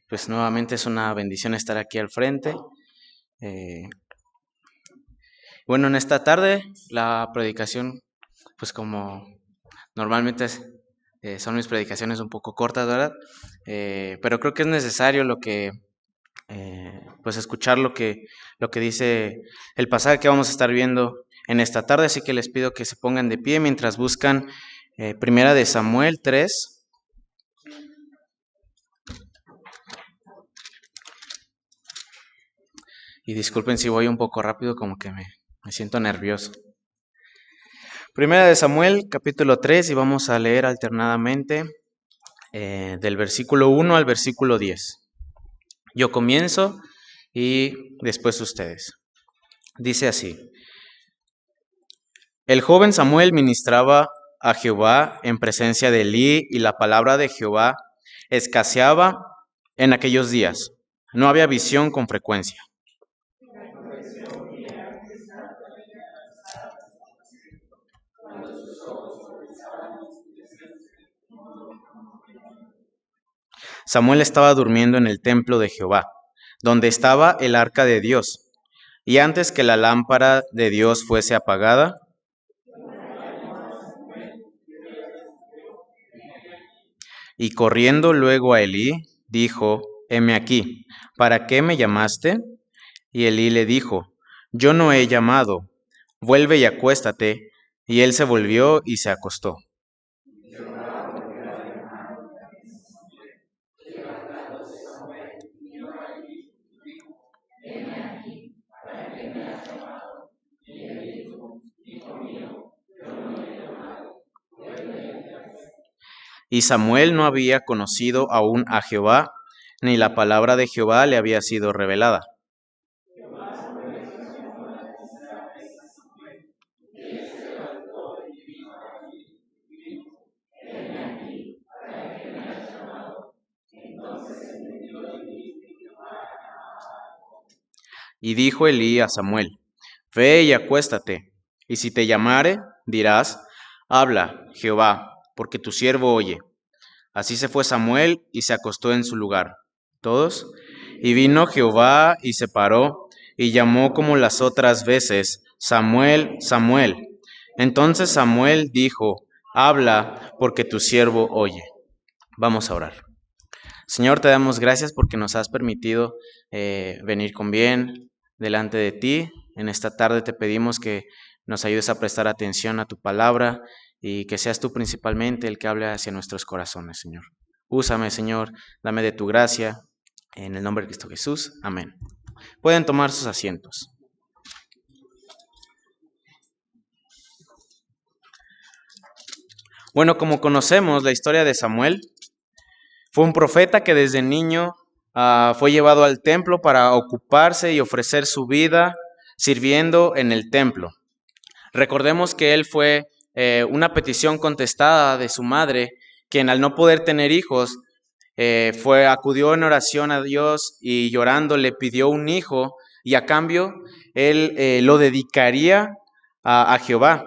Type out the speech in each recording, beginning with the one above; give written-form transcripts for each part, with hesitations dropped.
Pues nuevamente es una bendición estar aquí al frente. Eh, bueno, en esta tarde la predicación, pues como normalmente son mis predicaciones un poco cortas, ¿verdad? Pero creo que es necesario pues escuchar lo que dice el pasaje que vamos a estar viendo en esta tarde, así que les pido que se pongan de pie mientras buscan Primera de Samuel 3. Y disculpen si voy un poco rápido, como que me siento nervioso. Primera de Samuel, capítulo 3, y vamos a leer alternadamente del versículo 1 al versículo 10. Yo comienzo y después ustedes. Dice así: El joven Samuel ministraba a Jehová en presencia de Elí, y la palabra de Jehová escaseaba en aquellos días. No había visión con frecuencia. Samuel estaba durmiendo en el templo de Jehová, donde estaba el arca de Dios, y antes que la lámpara de Dios fuese apagada, y corriendo luego a Elí, dijo: Heme aquí, ¿para qué me llamaste? Y Elí le dijo: Yo no he llamado, vuelve y acuéstate. Y él se volvió y se acostó. Y Samuel no había conocido aún a Jehová, ni la palabra de Jehová le había sido revelada. Y dijo Elí a Samuel: Ve y acuéstate, y si te llamare, dirás: Habla, Jehová, porque tu siervo oye. Así se fue Samuel y se acostó en su lugar. ¿Todos? Y vino Jehová y se paró y llamó como las otras veces: Samuel, Samuel. Entonces Samuel dijo: Habla, porque tu siervo oye. Vamos a orar. Señor, te damos gracias porque nos has permitido venir con bien delante de ti. En esta tarde te pedimos que nos ayudes a prestar atención a tu palabra y que seas tú principalmente el que hable hacia nuestros corazones, Señor. Úsame, Señor, dame de tu gracia. En el nombre de Cristo Jesús. Amén. Pueden tomar sus asientos. Bueno, como conocemos la historia de Samuel, fue un profeta que desde niño fue llevado al templo para ocuparse y ofrecer su vida sirviendo en el templo. Recordemos que él fue una petición contestada de su madre, quien al no poder tener hijos, acudió en oración a Dios y llorando le pidió un hijo, y a cambio él lo dedicaría a Jehová.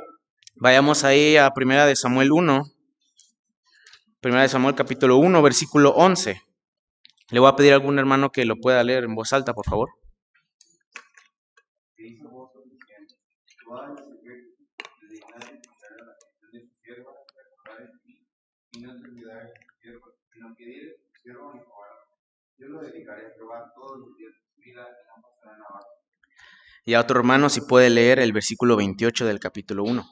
Vayamos ahí a Primera de Samuel 1, Primera de Samuel capítulo 1, versículo 11. Le voy a pedir a algún hermano que lo pueda leer en voz alta, por favor. Y a otro hermano si puede leer el versículo 28 del capítulo 1.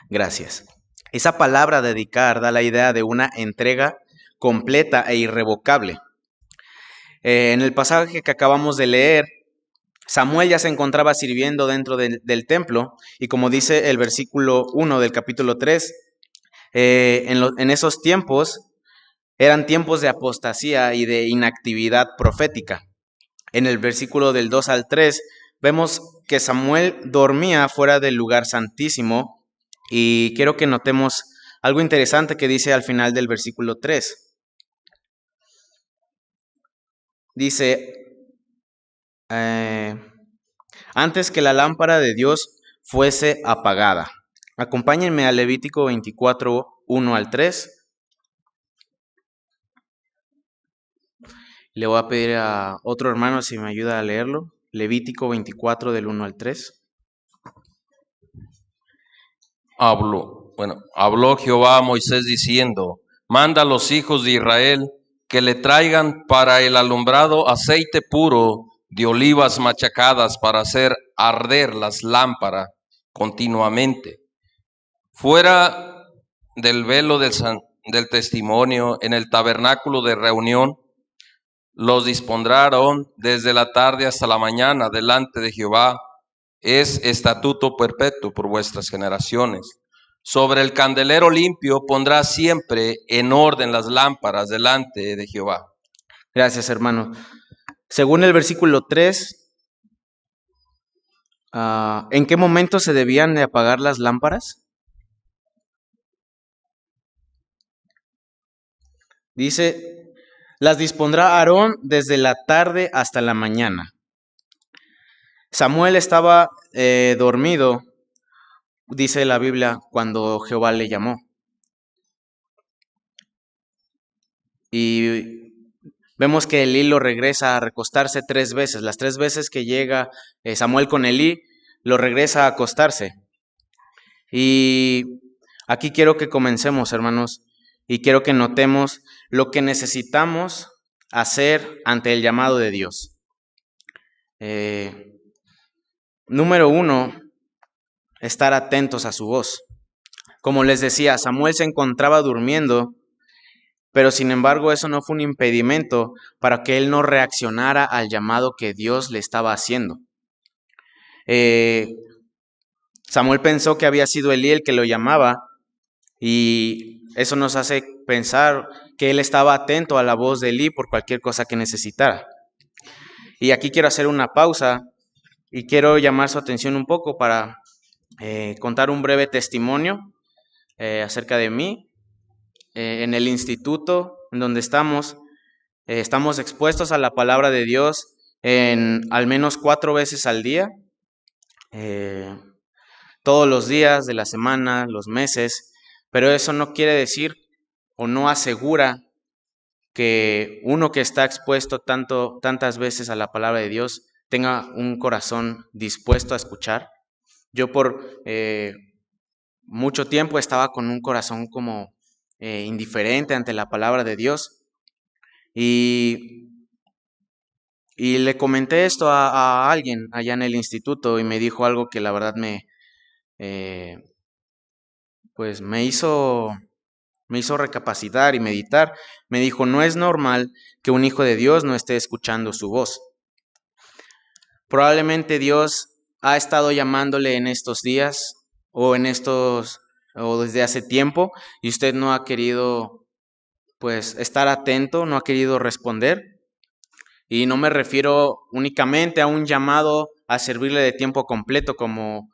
Gracias. Esa palabra dedicar da la idea de una entrega completa e irrevocable. En el pasaje que acabamos de leer, Samuel ya se encontraba sirviendo dentro del templo, y como dice el versículo 1 del capítulo 3, en esos tiempos eran tiempos de apostasía y de inactividad profética. En el versículo del 2 al 3 vemos que Samuel dormía fuera del lugar santísimo, y quiero que notemos algo interesante que dice al final del versículo 3. Dice, antes que la lámpara de Dios fuese apagada. Acompáñenme a Levítico 24, 1 al 3. Le voy a pedir a otro hermano si me ayuda a leerlo. Levítico 24 del 1 al 3. Habló Jehová a Moisés diciendo: manda a los hijos de Israel que le traigan para el alumbrado aceite puro de olivas machacadas para hacer arder las lámparas continuamente. Fuera del velo del testimonio, en el tabernáculo de reunión, los dispondrá Aarón desde la tarde hasta la mañana delante de Jehová. Es estatuto perpetuo por vuestras generaciones. Sobre el candelero limpio pondrá siempre en orden las lámparas delante de Jehová. Gracias, hermano. Según el versículo 3, ¿en qué momento se debían de apagar las lámparas? Dice, las dispondrá Aarón desde la tarde hasta la mañana. Samuel estaba dormido, dice la Biblia, cuando Jehová le llamó. Y vemos que Elí lo regresa a recostarse 3 veces. Las 3 veces que llega Samuel con Elí, lo regresa a acostarse. Y aquí quiero que comencemos, hermanos, y quiero que notemos lo que necesitamos hacer ante el llamado de Dios. Número 1, estar atentos a su voz. Como les decía, Samuel se encontraba durmiendo, pero sin embargo eso no fue un impedimento para que él no reaccionara al llamado que Dios le estaba haciendo. Samuel pensó que había sido Elí el que lo llamaba, y eso nos hace pensar que él estaba atento a la voz de Elí por cualquier cosa que necesitara. Y aquí quiero hacer una pausa y quiero llamar su atención un poco para contar un breve testimonio acerca de mí. En el instituto en donde estamos expuestos a la palabra de Dios en al menos 4 veces al día, todos los días de la semana, los meses, pero eso no quiere decir o no asegura que uno que está expuesto tantas veces a la palabra de Dios tenga un corazón dispuesto a escuchar. Yo por mucho tiempo estaba con un corazón como indiferente ante la palabra de Dios, y le comenté esto a alguien allá en el instituto y me dijo algo que la verdad pues me hizo recapacitar y meditar. Me dijo, no es normal que un hijo de Dios no esté escuchando su voz. Probablemente Dios ha estado llamándole en estos días o desde hace tiempo, y usted no ha querido pues estar atento, no ha querido responder. Y no me refiero únicamente a un llamado a servirle de tiempo completo, como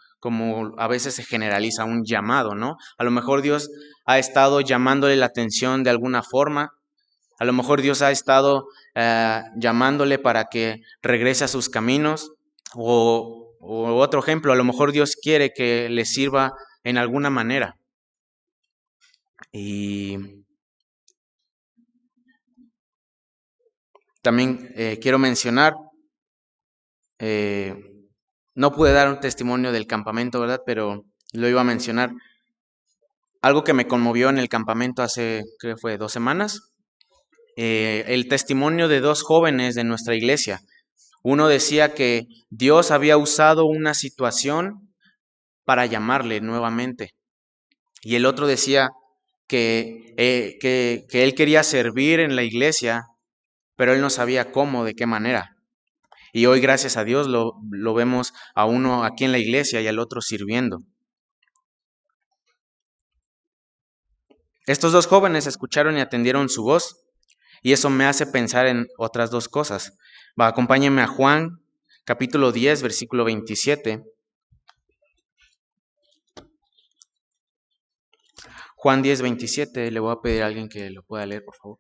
a veces se generaliza un llamado, ¿no? A lo mejor Dios ha estado llamándole la atención de alguna forma. A lo mejor Dios ha estado llamándole para que regrese a sus caminos. O otro ejemplo, a lo mejor Dios quiere que le sirva en alguna manera. Y también quiero mencionar, no pude dar un testimonio del campamento, ¿verdad? Pero lo iba a mencionar. Algo que me conmovió en el campamento hace, creo que fue 2 semanas, el testimonio de 2 jóvenes de nuestra iglesia. Uno decía que Dios había usado una situación para llamarle nuevamente. Y el otro decía que él quería servir en la iglesia, pero él no sabía cómo, de qué manera. Y hoy, gracias a Dios, lo vemos a uno aquí en la iglesia y al otro sirviendo. Estos 2 jóvenes escucharon y atendieron su voz, y eso me hace pensar en otras 2 cosas. Acompáñenme a Juan, capítulo 10, versículo 27. Juan 10, 27, le voy a pedir a alguien que lo pueda leer, por favor.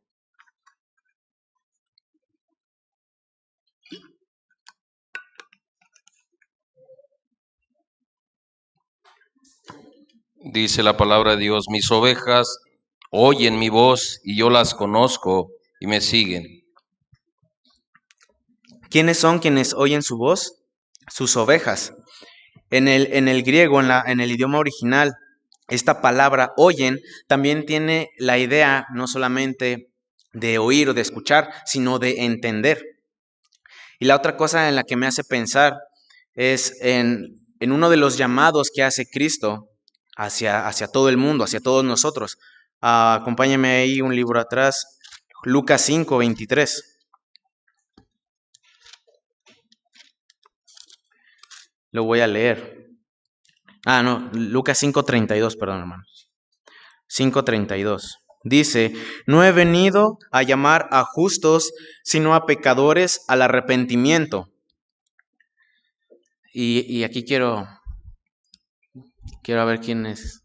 Dice la palabra de Dios, mis ovejas oyen mi voz y yo las conozco y me siguen. ¿Quiénes son quienes oyen su voz? Sus ovejas. En el griego, en el idioma original, esta palabra oyen también tiene la idea no solamente de oír o de escuchar, sino de entender. Y la otra cosa en la que me hace pensar es en uno de los llamados que hace Cristo hacia todo el mundo, hacia todos nosotros. Acompáñame ahí un libro atrás, Lucas 5:23. Lo voy a leer. No, Lucas 5:32, perdón, hermanos. 5:32. Dice, no he venido a llamar a justos, sino a pecadores al arrepentimiento. Y aquí quiero ver quién es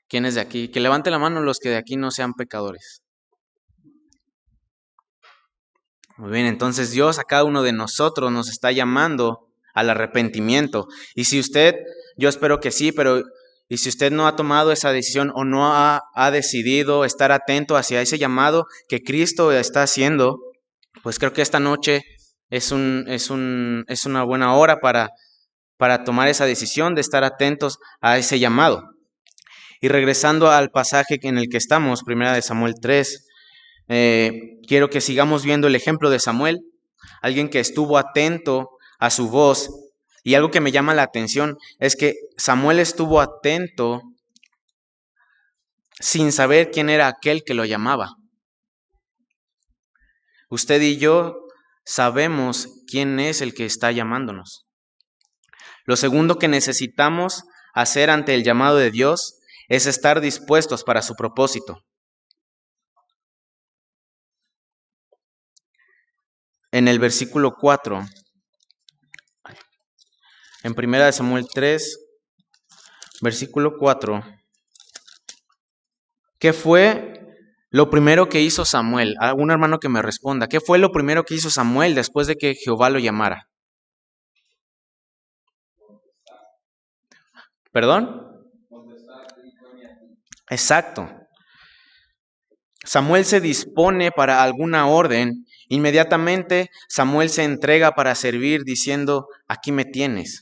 de aquí. Que levante la mano los que de aquí no sean pecadores. Muy bien, entonces Dios a cada uno de nosotros nos está llamando al arrepentimiento. Y si usted, yo espero que sí, pero y si usted no ha tomado esa decisión o no ha decidido estar atento hacia ese llamado que Cristo está haciendo, pues creo que esta noche es una buena hora para tomar esa decisión de estar atentos a ese llamado. Y regresando al pasaje en el que estamos, 1 Samuel 3, quiero que sigamos viendo el ejemplo de Samuel, alguien que estuvo atento a su voz. Y algo que me llama la atención es que Samuel estuvo atento sin saber quién era aquel que lo llamaba. Usted y yo sabemos quién es el que está llamándonos. Lo segundo que necesitamos hacer ante el llamado de Dios es estar dispuestos para su propósito. En el versículo 4, en 1 Samuel 3, versículo 4, ¿qué fue lo primero que hizo Samuel? ¿Algún hermano que me responda? ¿Qué fue lo primero que hizo Samuel después de que Jehová lo llamara? ¿Perdón? Exacto. Samuel se dispone para alguna orden. Inmediatamente Samuel se entrega para servir diciendo, aquí me tienes.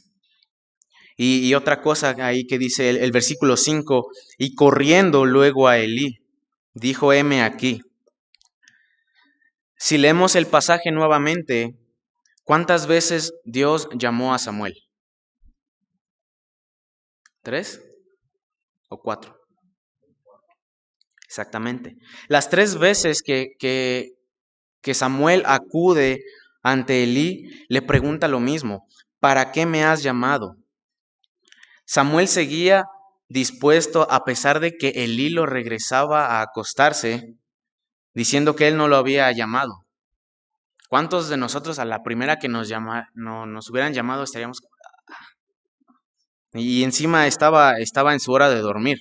Y otra cosa ahí que dice el versículo 5, y corriendo luego a Elí, dijo, heme aquí. Si leemos el pasaje nuevamente, ¿cuántas veces Dios llamó a Samuel? ¿3 o 4? Exactamente. Las 3 veces que Samuel acude ante Elí, le pregunta lo mismo, ¿para qué me has llamado? Samuel seguía dispuesto, a pesar de que Elí lo regresaba a acostarse, diciendo que él no lo había llamado. ¿Cuántos de nosotros a la primera que nos hubieran llamado estaríamos? Y encima estaba en su hora de dormir.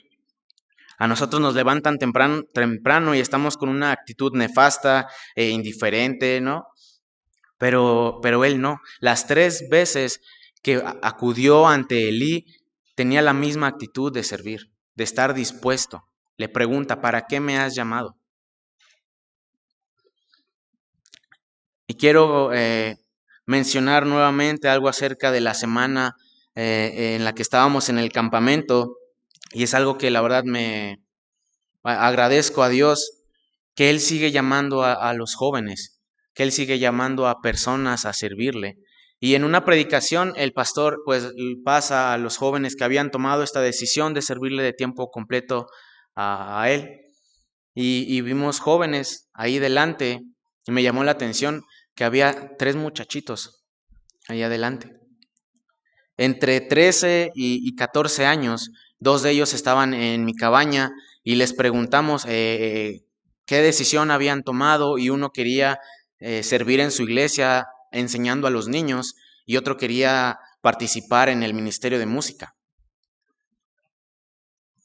A nosotros nos levantan temprano y estamos con una actitud nefasta e indiferente, ¿no? Pero él no. Las 3 veces que acudió ante Elí, tenía la misma actitud de servir, de estar dispuesto. Le pregunta, ¿para qué me has llamado? Y quiero mencionar nuevamente algo acerca de la semana en la que estábamos en el campamento, y es algo que la verdad me agradezco a Dios, que Él sigue llamando a los jóvenes, que Él sigue llamando a personas a servirle. Y en una predicación el pastor pues pasa a los jóvenes que habían tomado esta decisión de servirle de tiempo completo a Él. Y vimos jóvenes ahí delante y me llamó la atención que había 3 muchachitos ahí adelante. Entre 13 y 14 años, 2 de ellos estaban en mi cabaña y les preguntamos qué decisión habían tomado, y uno quería servir en su iglesia enseñando a los niños y otro quería participar en el ministerio de música.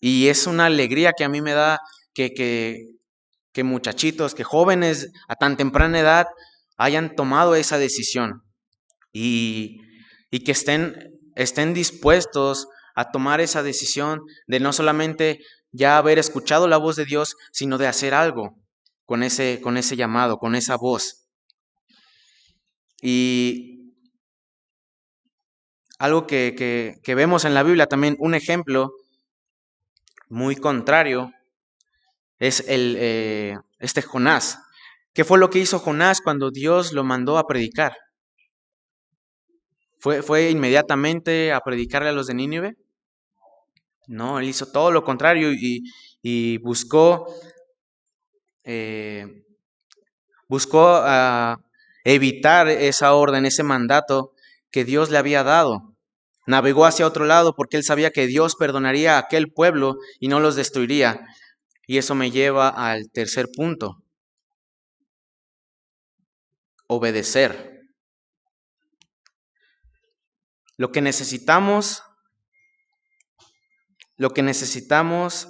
Y es una alegría que a mí me da que muchachitos, que jóvenes a tan temprana edad hayan tomado esa decisión y que estén dispuestos a tomar esa decisión de no solamente ya haber escuchado la voz de Dios, sino de hacer algo con ese llamado, con esa voz. Y algo que vemos en la Biblia también, un ejemplo muy contrario, es este Jonás. ¿Qué fue lo que hizo Jonás cuando Dios lo mandó a predicar? ¿Fue inmediatamente a predicarle a los de Nínive? No, él hizo todo lo contrario y eh, buscó evitar esa orden, ese mandato que Dios le había dado. Navegó hacia otro lado porque él sabía que Dios perdonaría a aquel pueblo y no los destruiría. Y eso me lleva al tercer punto: obedecer. Lo que necesitamos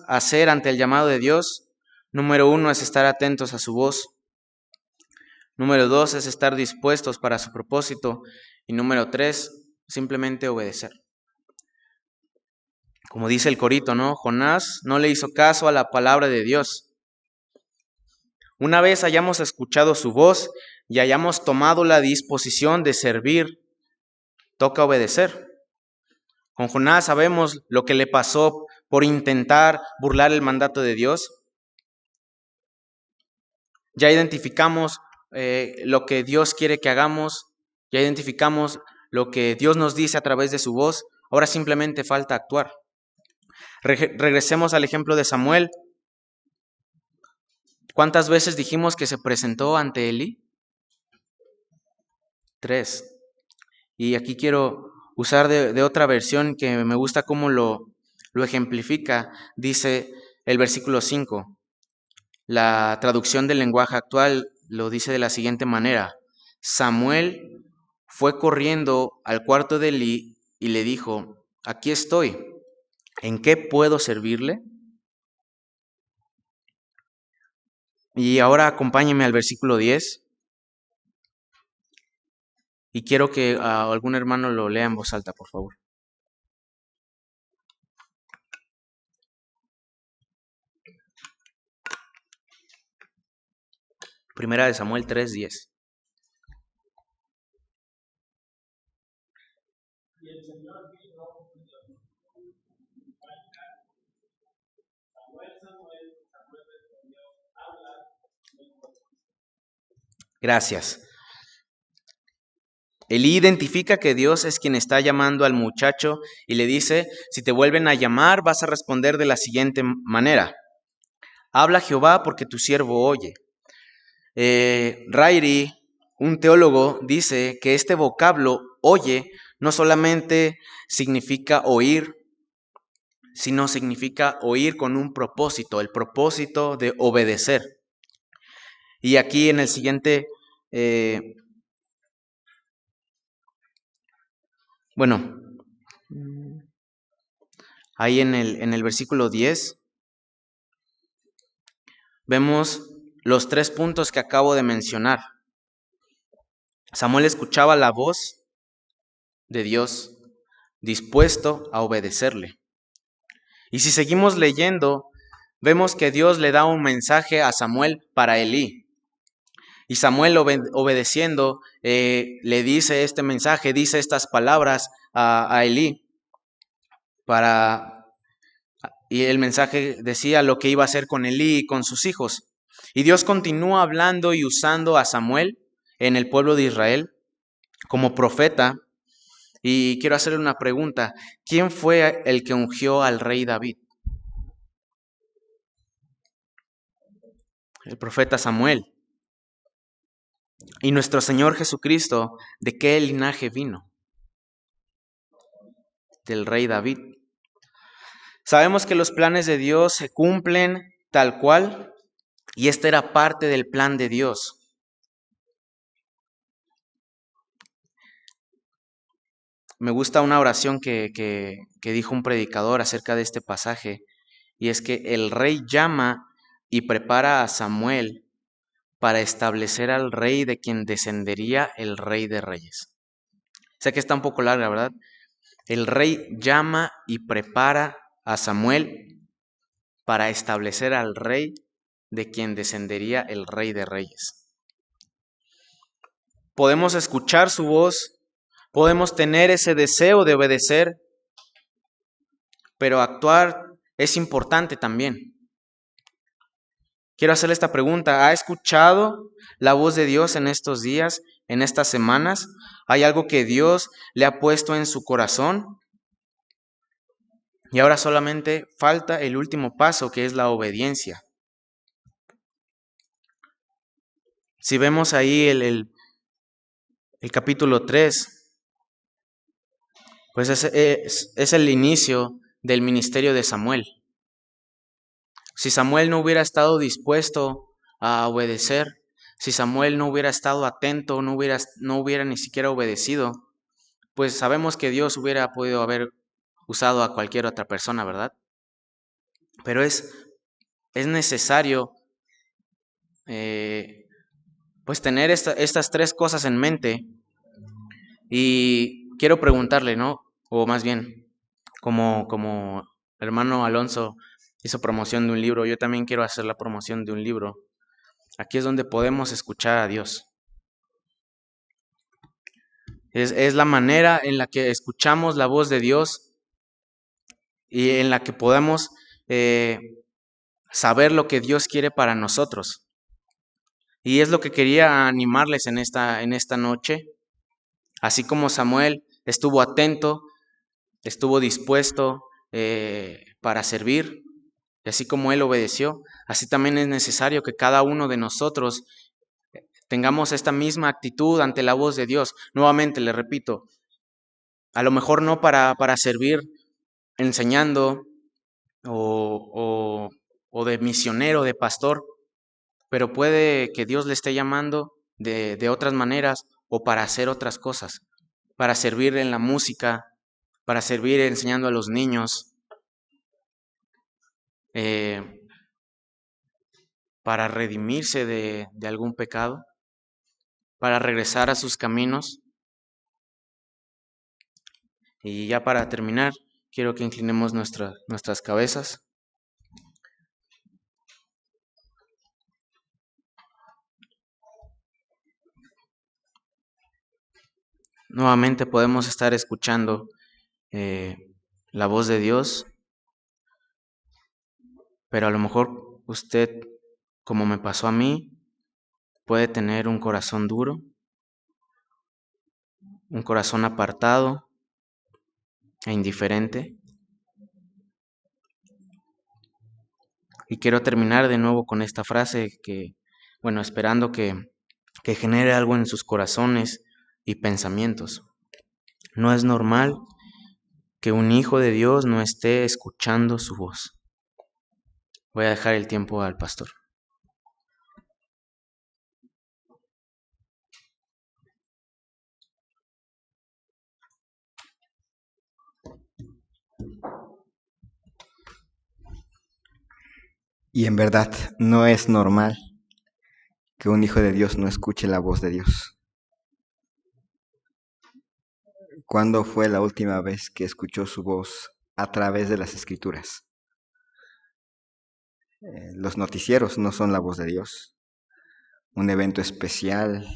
hacer ante el llamado de Dios, número 1 es estar atentos a su voz. Número 2 es estar dispuestos para su propósito. Y número 3, simplemente obedecer. Como dice el corito, ¿no? Jonás no le hizo caso a la palabra de Dios. Una vez hayamos escuchado su voz y hayamos tomado la disposición de servir, toca obedecer. Con Jonás sabemos lo que le pasó por intentar burlar el mandato de Dios. Ya identificamos lo que Dios quiere que hagamos, ya identificamos lo que Dios nos dice a través de su voz. Ahora simplemente falta actuar. Regresemos al ejemplo de Samuel. ¿Cuántas veces dijimos que se presentó ante Elí? 3. Y aquí quiero usar de otra versión que me gusta cómo lo ejemplifica. Dice el versículo 5. La traducción del lenguaje actual lo dice de la siguiente manera: Samuel fue corriendo al cuarto de Elí y le dijo: aquí estoy, ¿en qué puedo servirle? Y ahora acompáñeme al versículo 10 y quiero que algún hermano lo lea en voz alta, por favor. Primera de Samuel 3:10. Gracias. Elí identifica que Dios es quien está llamando al muchacho y le dice: si te vuelven a llamar, vas a responder de la siguiente manera: habla Jehová, porque tu siervo oye. Rairi, un teólogo, dice que este vocablo oye no solamente significa oír, sino significa oír con un propósito, el propósito de obedecer. Y aquí en el siguiente, ahí en el versículo 10, vemos los 3 puntos que acabo de mencionar. Samuel escuchaba la voz de Dios, dispuesto a obedecerle. Y si seguimos leyendo, vemos que Dios le da un mensaje a Samuel para Elí. Y Samuel, obedeciendo, le dice este mensaje, dice estas palabras a Elí. Y el mensaje decía lo que iba a hacer con Elí y con sus hijos. Y Dios continúa hablando y usando a Samuel en el pueblo de Israel como profeta. Y quiero hacerle una pregunta: ¿quién fue el que ungió al rey David? El profeta Samuel. Y nuestro Señor Jesucristo, ¿de qué linaje vino? Del rey David. Sabemos que los planes de Dios se cumplen tal cual, y esta era parte del plan de Dios. Me gusta una oración que dijo un predicador acerca de este pasaje, y es que el rey llama y prepara a Samuel para establecer al rey de quien descendería el rey de reyes. Sé que está un poco larga, ¿verdad? El rey llama y prepara a Samuel para establecer al rey de quien descendería el Rey de Reyes. Podemos escuchar su voz, podemos tener ese deseo de obedecer, pero actuar es importante también. Quiero hacerle esta pregunta: ¿ha escuchado la voz de Dios en estos días, en estas semanas? ¿Hay algo que Dios le ha puesto en su corazón? Y ahora solamente falta el último paso, que es la obediencia. Si vemos ahí el capítulo 3, pues es el inicio del ministerio de Samuel. Si Samuel no hubiera estado dispuesto a obedecer, si Samuel no hubiera estado atento, no hubiera ni siquiera obedecido, pues sabemos que Dios hubiera podido haber usado a cualquier otra persona, ¿verdad? Pero es necesario pues tener estas tres cosas en mente. Y quiero preguntarle, ¿no? O más bien, como hermano Alonso hizo promoción de un libro, yo también quiero hacer la promoción de un libro. Aquí es donde podemos escuchar a Dios. Es la manera en la que escuchamos la voz de Dios y en la que podamos saber lo que Dios quiere para nosotros. Y es lo que quería animarles en esta noche. Así como Samuel estuvo atento, estuvo dispuesto para servir, y así como él obedeció, así también es necesario que cada uno de nosotros tengamos esta misma actitud ante la voz de Dios. Nuevamente, le repito, a lo mejor no para servir enseñando o de misionero, de pastor, pero puede que Dios le esté llamando de otras maneras o para hacer otras cosas, para servir en la música, para servir enseñando a los niños, para redimirse de algún pecado, para regresar a sus caminos. Y ya para terminar, quiero que inclinemos nuestras cabezas. Nuevamente podemos estar escuchando la voz de Dios, pero a lo mejor usted, como me pasó a mí, puede tener un corazón duro, un corazón apartado e indiferente. Y quiero terminar de nuevo con esta frase esperando que genere algo en sus corazones y pensamientos. No es normal que un hijo de Dios no esté escuchando su voz. Voy a dejar el tiempo al pastor. Y en verdad no es normal que un hijo de Dios no escuche la voz de Dios. ¿Cuándo fue la última vez que escuchó su voz a través de las Escrituras? Los noticieros no son la voz de Dios. Un evento especial,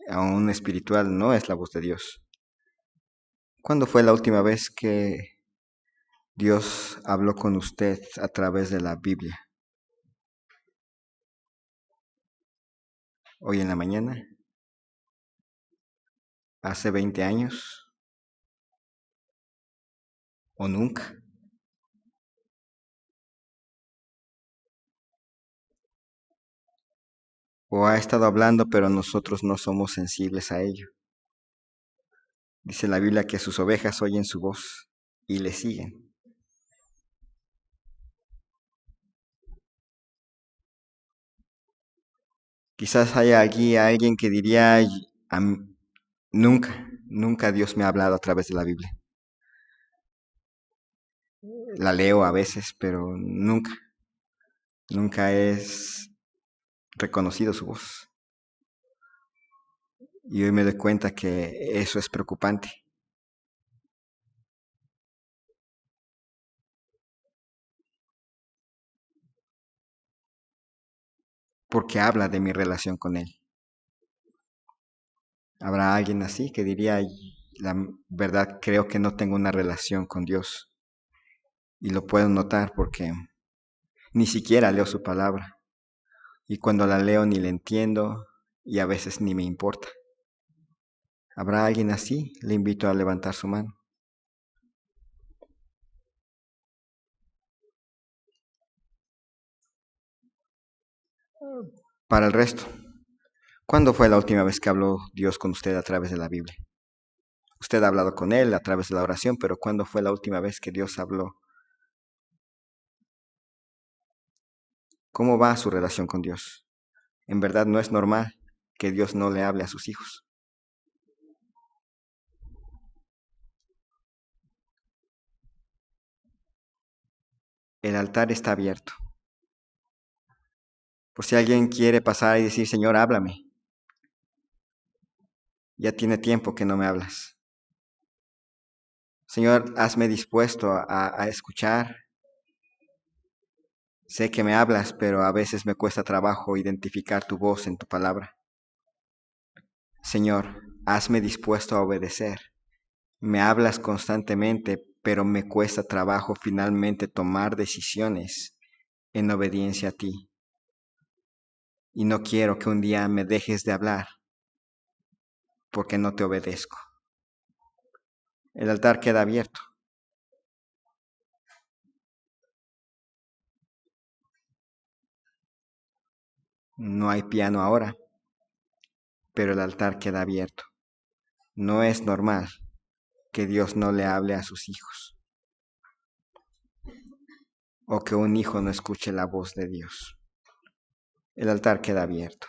aún espiritual, no es la voz de Dios. ¿Cuándo fue la última vez que Dios habló con usted a través de la Biblia? ¿Hoy en la mañana? ¿Hace 20 años? ¿O nunca? ¿O ha estado hablando pero nosotros no somos sensibles a ello? Dice la Biblia que sus ovejas oyen su voz y le siguen. Quizás haya aquí alguien que diría, nunca Dios me ha hablado a través de la Biblia. La leo a veces, pero nunca es reconocido su voz. Y hoy me doy cuenta que eso es preocupante. porque habla de mi relación con Él. ¿Habrá alguien así que diría, la verdad creo que no tengo una relación con Dios? Y lo puedo notar porque ni siquiera leo su palabra. Y cuando la leo ni la entiendo y a veces ni me importa. ¿Habrá alguien así? Le invito a levantar su mano. Para el resto, ¿cuándo fue la última vez que habló Dios con usted a través de la Biblia? Usted ha hablado con Él a través de la oración, pero ¿cuándo fue la última vez que Dios habló? ¿Cómo va su relación con Dios? En verdad no es normal que Dios no le hable a sus hijos. El altar está abierto. Por si alguien quiere pasar y decir, Señor, háblame. Ya tiene tiempo que no me hablas. Señor, hazme dispuesto a escuchar. Sé que me hablas, pero a veces me cuesta trabajo identificar tu voz en tu palabra. Señor, hazme dispuesto a obedecer. Me hablas constantemente, pero me cuesta trabajo finalmente tomar decisiones en obediencia a ti. Y no quiero que un día me dejes de hablar porque no te obedezco. El altar queda abierto. No hay piano ahora, pero el altar queda abierto. No es normal que Dios no le hable a sus hijos o que un hijo no escuche la voz de Dios. El altar queda abierto.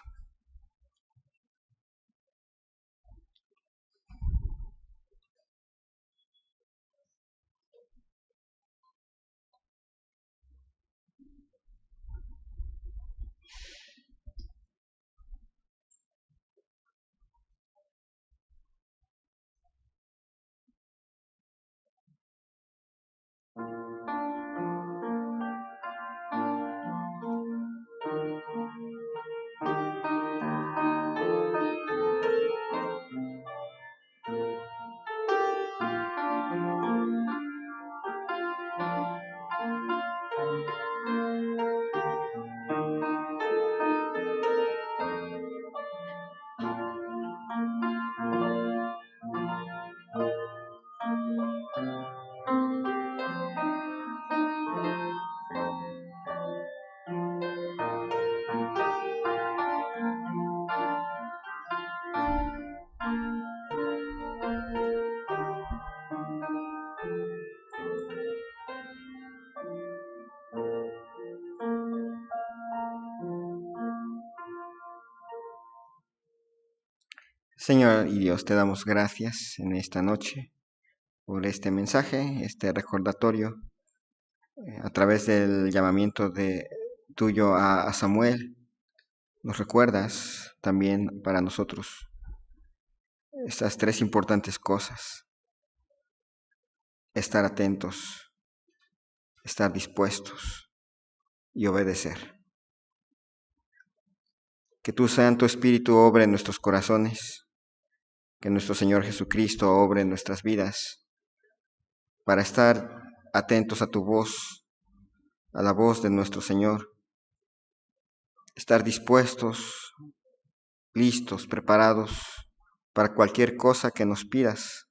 Señor y Dios, te damos gracias en esta noche por este mensaje, este recordatorio, a través del llamamiento tuyo a Samuel. Nos recuerdas también para nosotros estas tres importantes cosas: estar atentos, estar dispuestos y obedecer. Que tu Santo Espíritu obre en nuestros corazones, que nuestro Señor Jesucristo obre en nuestras vidas, para estar atentos a tu voz, a la voz de nuestro Señor, estar dispuestos, listos, preparados para cualquier cosa que nos pidas,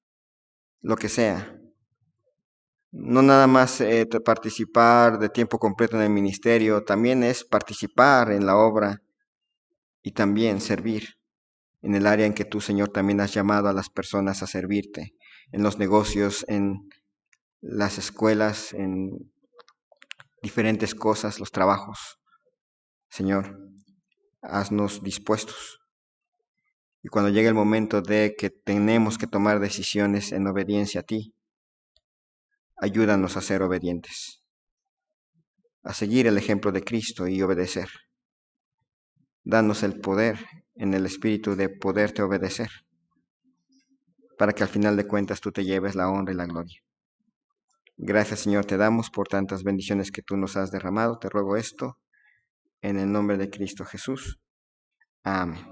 lo que sea. No nada más participar de tiempo completo en el ministerio, también es participar en la obra y también servir en el área en que tú, Señor, también has llamado a las personas a servirte, en los negocios, en las escuelas, en diferentes cosas, los trabajos. Señor, haznos dispuestos. Y cuando llegue el momento de que tenemos que tomar decisiones en obediencia a ti, ayúdanos a ser obedientes, a seguir el ejemplo de Cristo y obedecer. Danos el poder en el Espíritu de poderte obedecer, para que al final de cuentas tú te lleves la honra y la gloria. Gracias, Señor, te damos por tantas bendiciones que tú nos has derramado. Te ruego esto en el nombre de Cristo Jesús. Amén.